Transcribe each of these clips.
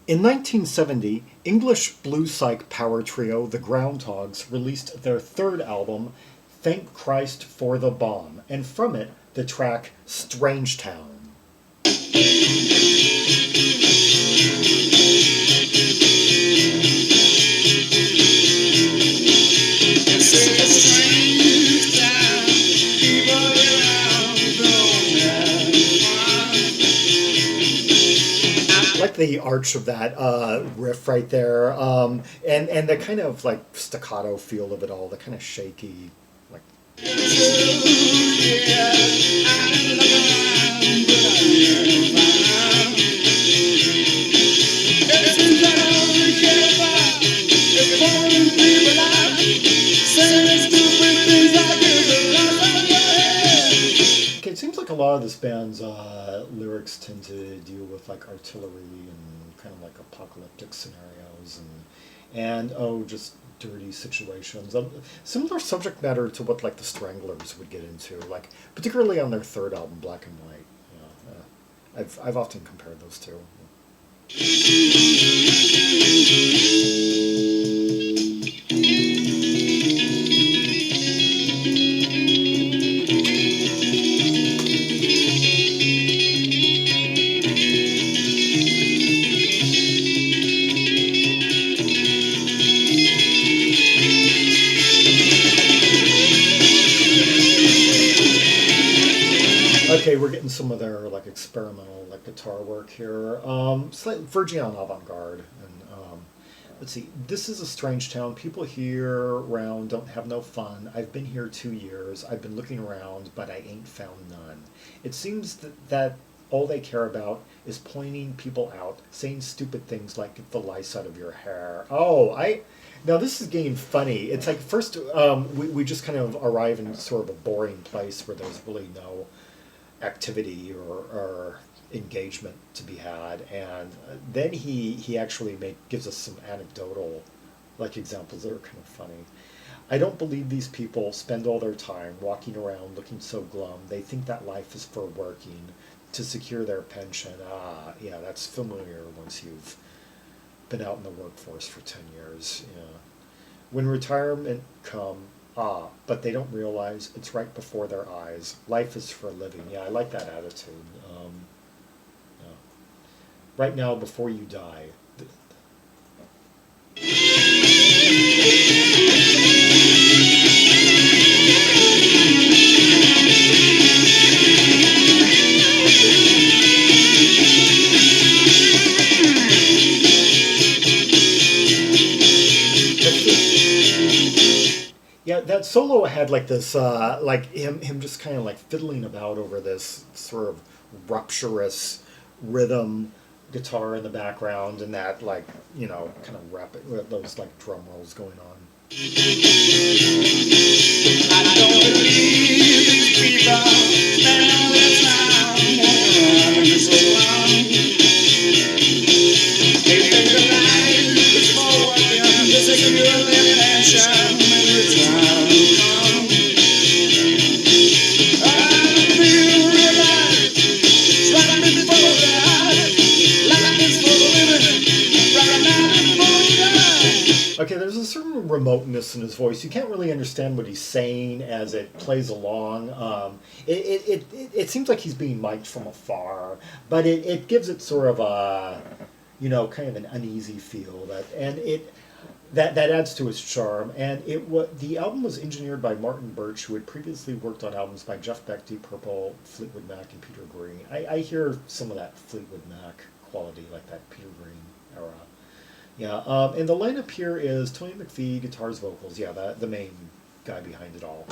In 1970, English blues-psych power trio the Groundhogs released their third album, Thank Christ for the Bomb, and from it, the track Strange Town. Like the arch of that riff right there, and the kind of like staccato feel of it all, the kind of shaky, like. Okay, it seems like a lot of this band's lyrics tend to deal with like artillery and kind of like apocalyptic scenarios and just dirty situations. Similar subject matter to what like the Stranglers would get into, like particularly on their third album, Black and White. I've often compared those two. Okay, we're getting some of their like experimental like guitar work here. Slightly verging on avant-garde. And let's see, this is a strange town. People here around don't have no fun. I've been here 2 years. I've been looking around, but I ain't found none. It seems that all they care about is pointing people out, saying stupid things like "get the lice out of your hair." Now this is getting funny. It's like first we just kind of arrive in sort of a boring place where there's really no activity or engagement to be had, and then he actually gives us some anecdotal like examples that are kind of funny. I don't believe these people spend all their time walking around looking so glum. They think that life is for working to secure their pension. Yeah, that's familiar once you've been out in the workforce for 10 years. Yeah. When retirement come, but they don't realize it's right before their eyes. Life is for living. Yeah, I like that attitude. Yeah. Right now, before you die. Yeah, that solo had like this, like him just kind of like fiddling about over this sort of rupturous rhythm guitar in the background, and that like kind of rapid those like drum rolls going on. I don't believe these people spend all their time walking so long. They think the life is for working to secure their pension when the time comes. I feel realize right before their eyes, life is for living, right now before you die. Okay, there's a certain remoteness in his voice. You can't really understand what he's saying as it plays along. It seems like he's being mic'd from afar, but it gives it sort of a kind of an uneasy feel that adds to its charm. And the album was engineered by Martin Birch, who had previously worked on albums by Jeff Beck, Deep Purple, Fleetwood Mac, and Peter Green. I hear some of that Fleetwood Mac quality, like that Peter Green era. Yeah, and the lineup here is Tony McPhee, guitars, vocals. Yeah, the main guy behind it all.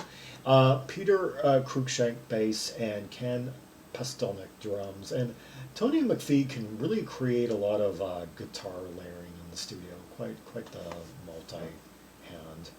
Peter Cruickshank, bass, and Ken Pustelnik, drums. And Tony McPhee can really create a lot of guitar layering in the studio. Quite the multi-hand.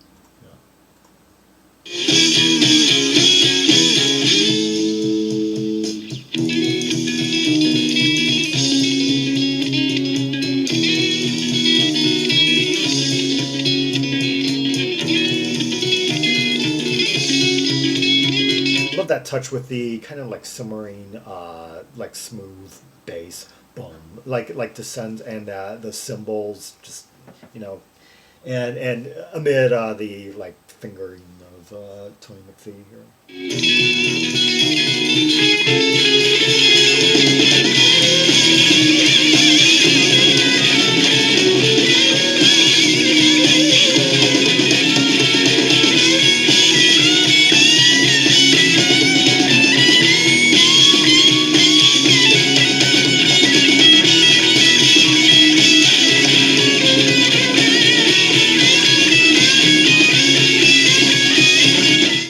Love that touch with the kind of like simmering, like smooth bass. boom, like descends, and the cymbals just, you know, and amid the like fingering of Tony McPhee here.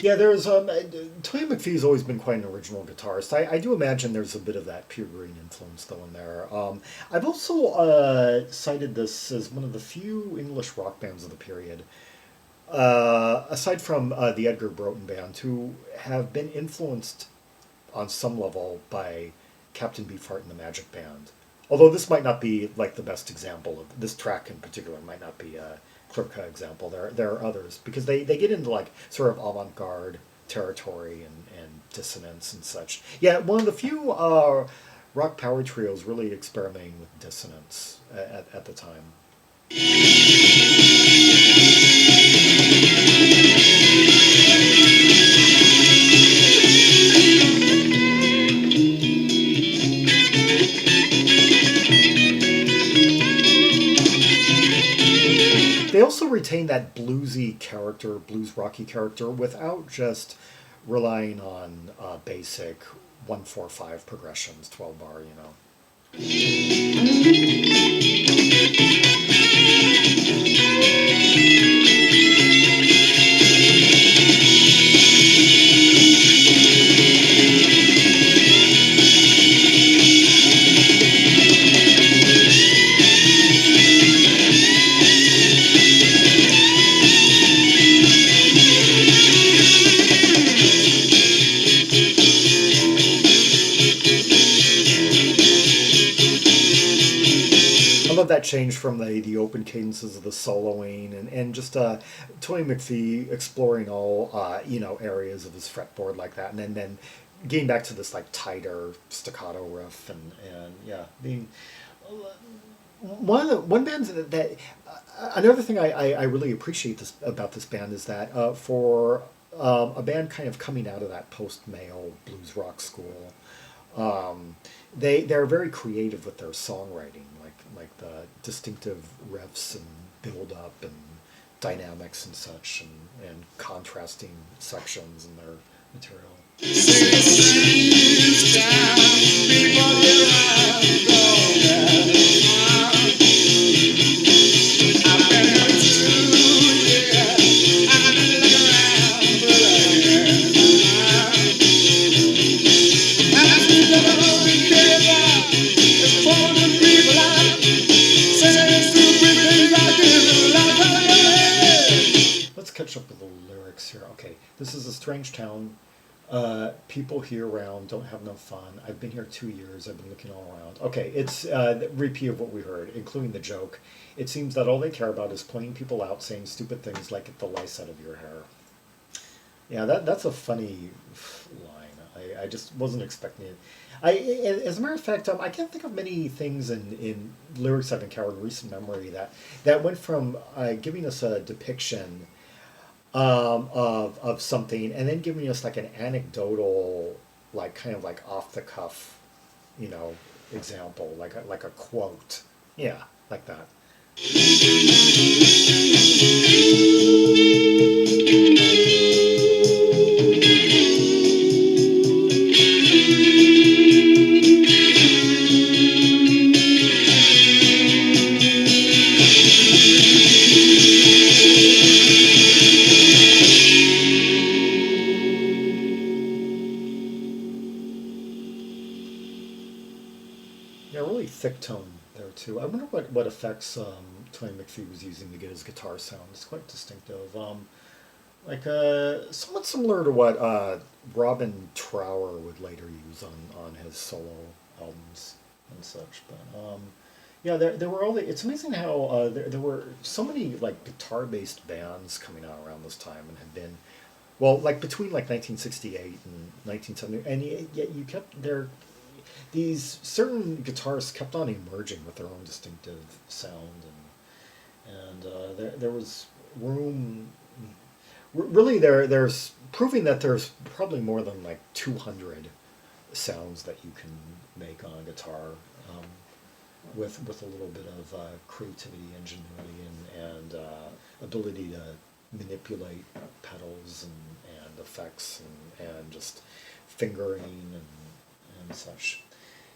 Yeah, there's Tony McPhee's always been quite an original guitarist. I do imagine there's a bit of that pure green influence though in there. I've also cited this as one of the few English rock bands of the period, aside from the Edgar Broughton band, who have been influenced on some level by Captain Beefheart and the Magic Band. Although this might not be like the best example of this track in particular might not be a Kripke example. There are others because they get into like sort of avant garde territory and dissonance and such. Yeah, one of the few rock power trios really experimenting with dissonance at the time. They also retain that bluesy character, blues rocky character, without just relying on basic 1-4-5 progressions, 12 bar, you know. I love that change from the open cadences of the soloing and just Tony McPhee exploring all you know areas of his fretboard like that, and then getting back to this like tighter staccato riff and yeah, being one band that another thing I really appreciate this about this band is that for a band kind of coming out of that post Mayo blues rock school, they're very creative with their songwriting, like the distinctive riffs and build up and dynamics and such, and contrasting sections in their material. Let's catch up with the lyrics here. Okay, this is a strange town. People here around don't have no fun. I've been here 2 years. I've been looking all around. Okay, it's the repeat of what we heard, including the joke. It seems that all they care about is pointing people out, saying stupid things like "get the lice out of your hair." Yeah, that's a funny line. I just wasn't expecting it. As a matter of fact, I can't think of many things in lyrics I've encountered in recent memory that went from giving us a depiction of something, and then giving us like an anecdotal, like kind of like off the cuff, you know, example, like a quote. Yeah, like that. Yeah, really thick tone there too. I wonder what effects Tony McPhee was using to get his guitar sound. It's quite distinctive. Somewhat similar to what Robin Trower would later use on his solo albums and such. But yeah, there were all the. It's amazing how there were so many like guitar-based bands coming out around this time and had been, well, like between like 1968 and 1970, and yet you kept there. these certain guitarists kept on emerging with their own distinctive sound, and there was room. Really, there's proving that there's probably more than like 200 sounds that you can make on a guitar, um, with a little bit of creativity, ingenuity, and ability to manipulate pedals and effects and just fingering and such.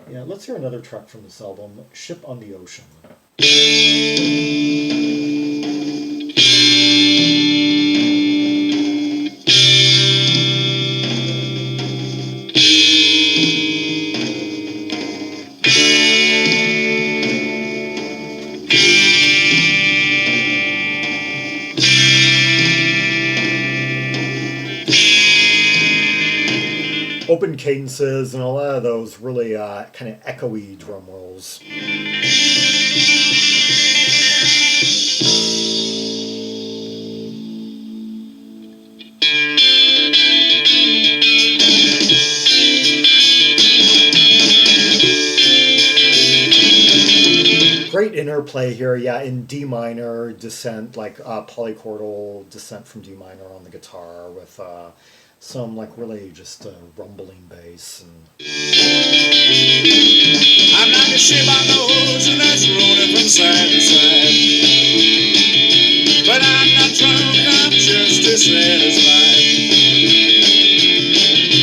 Yeah, let's hear another track from this album, Ship on the Ocean. Open cadences and a lot of those really kind of echoey drum rolls. Great interplay here, yeah, in D minor descent, like polychordal descent from D minor on the guitar with some like really just rumbling bass. And I'm like a ship on the ocean that's rolling from side to side, but I'm not drunk, I'm just dissatisfied.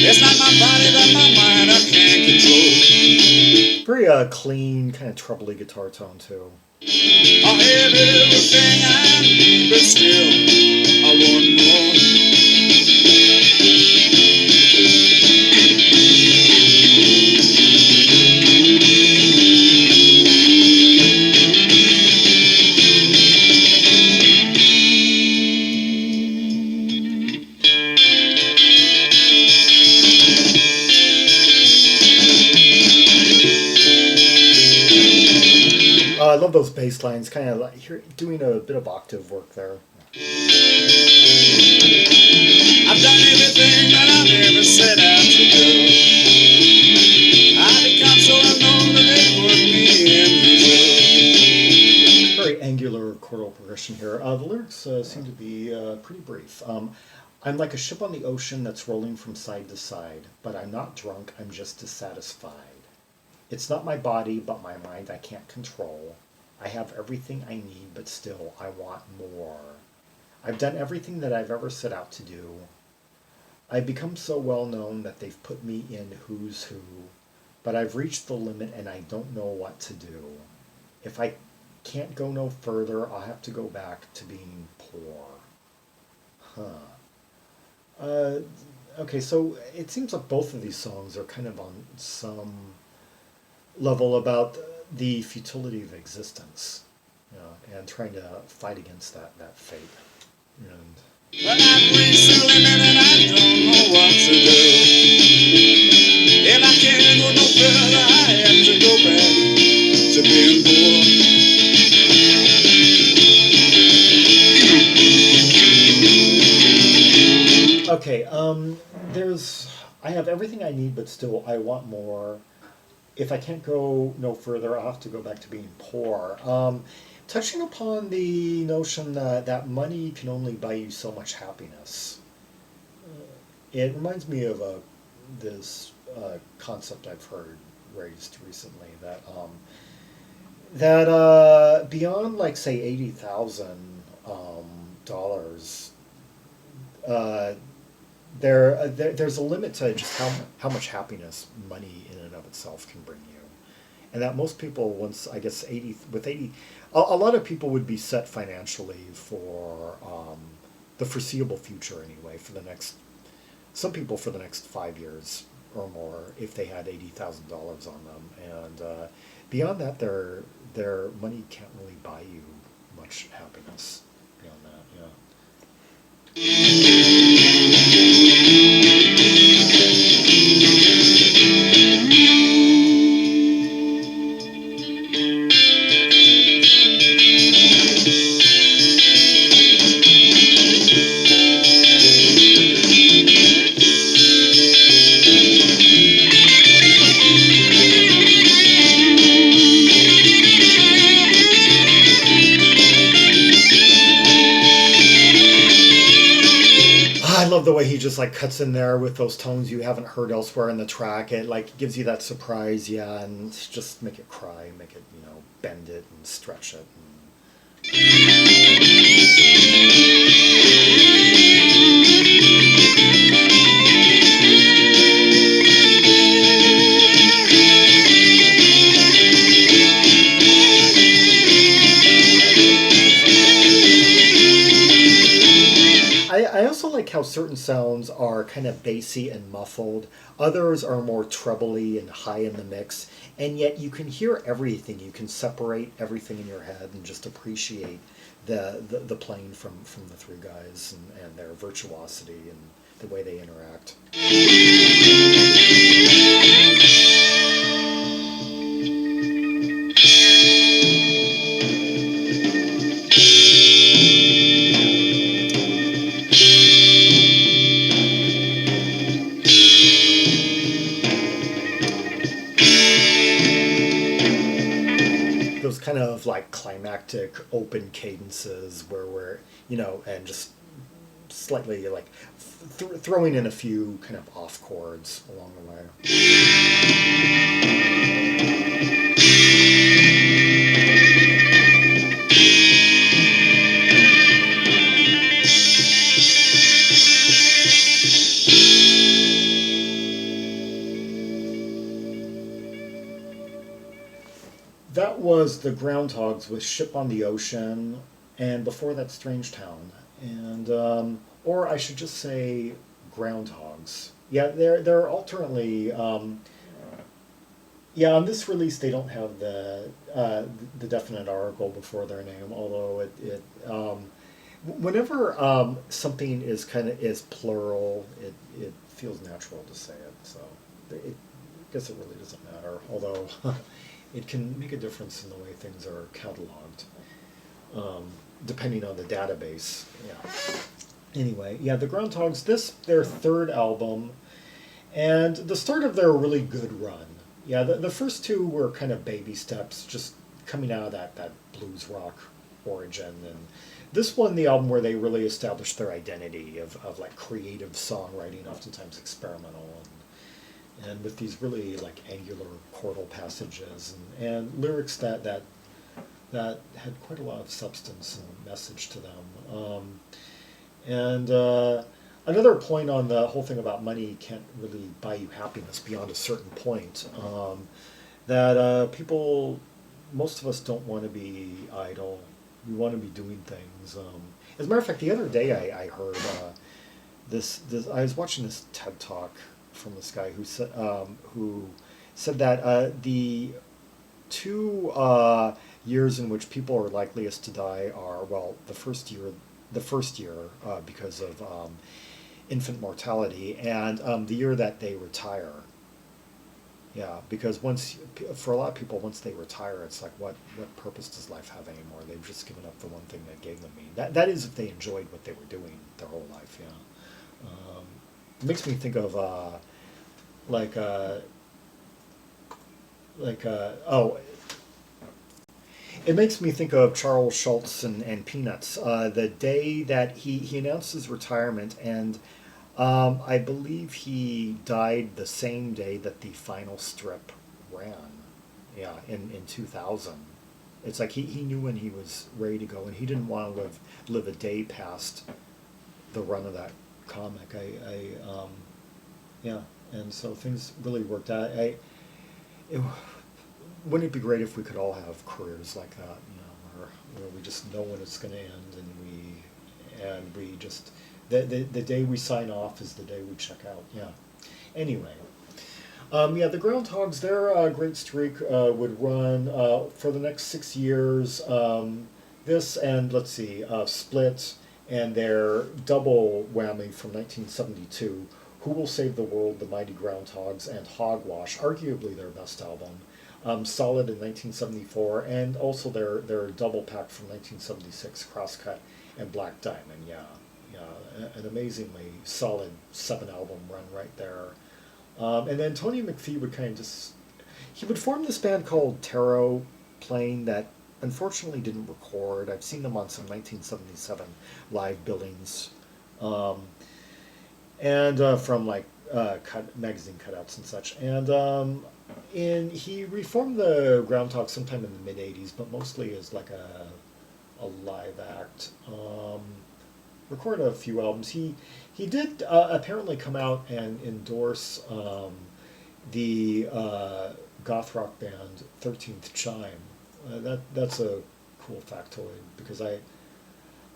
It's not my body but my mind I can't control. Very clean, kind of trebly guitar tone too. I have everything I need, but still I want more. I love those bass lines, kind of like you're doing a bit of octave work there. I've done everything that I've ever set out to do. I've become so unknown that they put me in. Very angular chordal progression here. The lyrics seem to be pretty brief. I'm like a ship on the ocean that's rolling from side to side, but I'm not drunk, I'm just dissatisfied. It's not my body, but my mind I can't control. I have everything I need, but still I want more. I've done everything that I've ever set out to do. I've become so well known that they've put me in who's who, but I've reached the limit and I don't know what to do. If I can't go no further, I'll have to go back to being poor. Okay, so it seems like both of these songs are kind of on some level about the futility of existence, you know, and trying to fight against that fate. And but I've reached the limit and I don't know what to do. If I can't go no further, I have to go back to being poor. Okay, I have everything I need, but still I want more. If I can't go no further, I'll have to go back to being poor. Touching upon the notion that money can only buy you so much happiness. It reminds me of this concept I've heard raised recently that beyond like say $80,000, there's a limit to just how much happiness money in and of itself can bring you, and that most people, once I guess 80 with 80, a lot of people would be set financially for the foreseeable future anyway. Some people for the next 5 years or more, if they had $80,000 on them, and beyond that, their money can't really buy you much happiness beyond that. Yeah. love the way he just like cuts in there with those tones you haven't heard elsewhere in the track. It like gives you that surprise, yeah, and just make it cry, make it, you know, bend it and stretch it. I also like how certain sounds are kind of bassy and muffled. Others are more trebly and high in the mix. And yet you can hear everything. You can separate everything in your head and just appreciate the playing from the three guys and their virtuosity and the way they interact. Those kind of like climactic open cadences where we're, you know, and just slightly like throwing in a few kind of off chords along the way. That was the Groundhogs with Ship on the Ocean, and before that, Strange Town, and or I should just say Groundhogs. Yeah, they're alternately. Yeah, on this release they don't have the definite article before their name, although whenever something is kind of is plural, it feels natural to say it. So I guess it really doesn't matter, although. It can make a difference in the way things are cataloged, depending on the database. Yeah. Anyway, yeah, the Groundhogs, this their third album, and the start of their really good run. Yeah, the first two were kind of baby steps, just coming out of that blues rock origin, and this one, the album where they really established their identity of like creative songwriting, oftentimes experimental, and with these really like angular chordal passages and lyrics that had quite a lot of substance and message to them. And another point on the whole thing about money can't really buy you happiness beyond a certain point. That people, most of us don't want to be idle. We want to be doing things. As a matter of fact, the other day I heard this. I was watching this TED Talk from this guy who said that the two years in which people are likeliest to die are, well, the first year because of infant mortality, and the year that they retire. Yeah, because for a lot of people, once they retire, it's like, what purpose does life have anymore? They've just given up the one thing that gave them meaning. That is if they enjoyed what they were doing their whole life. Yeah. It makes me think of it makes me think of Charles Schultz and Peanuts. The day that he announced his retirement, and I believe he died the same day that the final strip ran. Yeah, in 2000. It's like he knew when he was ready to go, and he didn't want to live a day past the run of that comic. Yeah, and so things really worked out. Wouldn't it be great if we could all have careers like that, you know, where we just know when it's going to end, and we just the day we sign off is the day we check out. Yeah. Anyway, yeah, the Groundhogs, their great streak would run for the next 6 years. This and let's see, Split and their double whammy from 1972. Who Will Save the World, The Mighty Groundhogs, and Hogwash, arguably their best album. Solid in 1974, and also their double pack from 1976, Crosscut and Black Diamond. Yeah, an amazingly solid 7-album run right there. And then Tony McPhee would kind of he would form this band called Tarot Plane that unfortunately didn't record. I've seen them on some 1977 live billings. and from like magazine cutouts and such. And he reformed the Groundhog sometime in the mid '80s, but mostly as like a live act. Recorded a few albums. He did apparently come out and endorse the goth rock band 13th Chime. That's a cool factoid because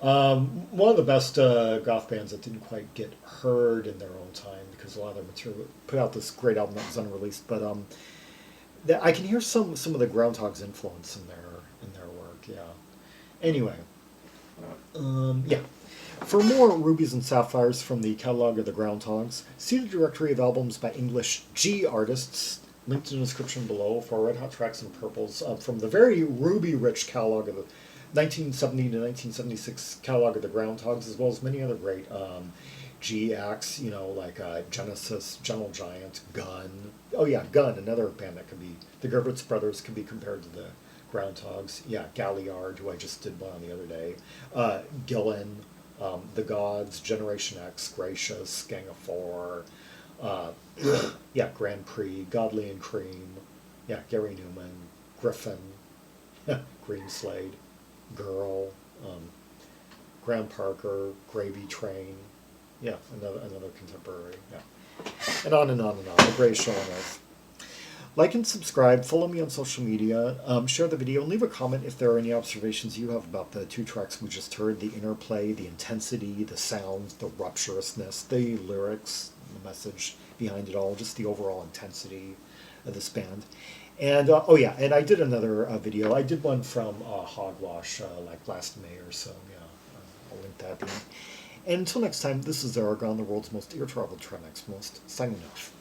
one of the best goth bands that didn't quite get heard in their own time because a lot of their material put out this great album that was unreleased, but I can hear some of the Groundhogs influence in their work. Yeah. Anyway, yeah. For more Rubies and Sapphires from the catalog of the Groundhogs, see the directory of albums by English G artists, linked in the description below, for Red Hot Tracks and Purples from the very ruby-rich catalog of the 1970 to 1976 catalog of the Groundhogs, as well as many other great G acts, like Genesis, Gentle Giant, Gun. Oh yeah, Gun, another band that could be, the Gervitz brothers could be compared to the Groundhogs. Yeah, Galliard, who I just did one on the other day. Gillen, The Gods, Generation X, Gracious, Gang of Four, yeah, Grand Prix, Godley and Cream, yeah, Gary Newman, Griffin, Greenslade, Girl, Graham Parker, Gravy Train, yeah, another contemporary, yeah, and on and on and on. The greatest show on earth. Like and subscribe, follow me on social media, share the video, and leave a comment if there are any observations you have about the two tracks we just heard, the interplay, the intensity, the sound, the rapturousness, the lyrics, the message behind it all, just the overall intensity of this band. And, oh yeah, and I did another video. I did one from Hogwash like last May or so, yeah. I'll link that in. And until next time, this is Zaragon, the world's most ear-traveled Trem Exponist, signing off.